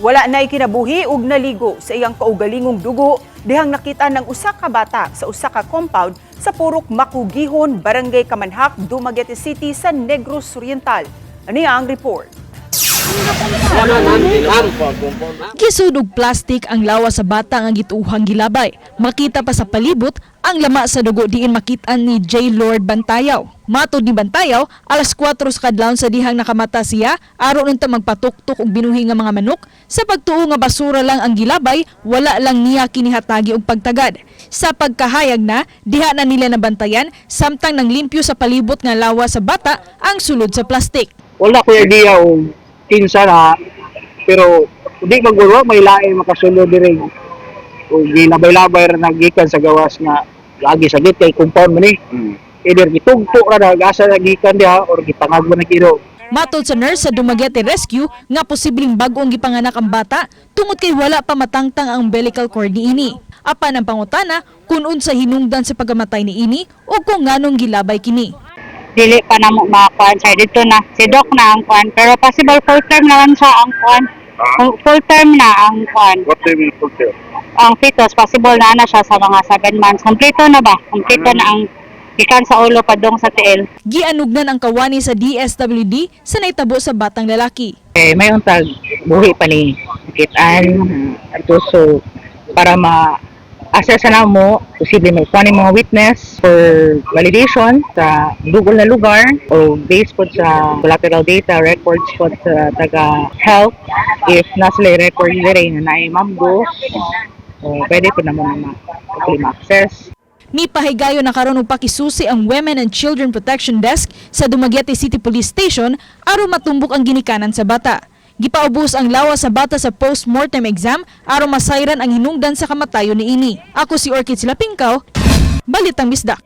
Wala na ikinabuhi ug naligo sa iyang kaugalingong dugo dihang nakita ng usa ka bata sa usa ka compound sa Purok Makugihon, Barangay Kamanhak, Dumaguete City sa Negros Oriental. Ani ang report. Gisud og plastik ang lawas sa bata nga gituuhang gilabay. Makita pa sa palibot ang lama sa dugo diin makitaan ni J. Lord Bantayaw. Matod ni Bantayaw, alas 4 sa kadlawon sa dihang nakamata siya aron unta magpatuktok og binuhi nga mga manok. Sa pagtuo nga basura lang ang gilabay, wala lang niya kinihatagi og pagtagad. Sa pagkahayag na, diha na nila nabantayan samtang nang limpyo sa palibot nga lawas sa bata ang sulod sa plastik. Wala ko idea o kinsa na, pero hindi magulwa may lain makasulod dire. O ginabay-labay ra nagikan sa gawas nga lagi sa git kay compound man Either gitugpo ra na asa nagikan diha or gitangag mo na kilo. Matod sa nurse sa Dumaguete Rescue nga posibleng bag-ong gipanganak ang bata tungod kay wala pa matangtang ang umbilical cord niini. Apan ang pangutana kung unsa hinungdan sa pagamatay niini o kung nganong gilabay kini. Dili pa na mo makakuan sir dito na si doc na ang kuan pero possible full term na lang siya ang kuan. Full term na ang kuan. What do you mean full term? Ang fetus possible na siya sa mga 7 months. Kompleto na ba? Kompleto na ang ikan sa ulo padong sa tiil. Gianugnan ang kawani sa DSWD sa naitabo sa batang lalaki. May untag buhi pa ni kitaan ato so para ma-assess na mo posible may kunin mga witness for validation sa dugol na lugar o based po sa collateral data records po sa taga health if nasa record dire na naimamgo pwede po naman ma-access. Ni pahigayo na karon og pakisusi ang Women and Children Protection Desk sa Dumaguete City Police Station aron matumbok ang ginikanan sa bata. Gipaubos ang lawas sa bata sa post-mortem exam aron masayran ang hinungdan sa kamatayon niini. Ako si Orchid Silapingkaw, Balitang Bisdak.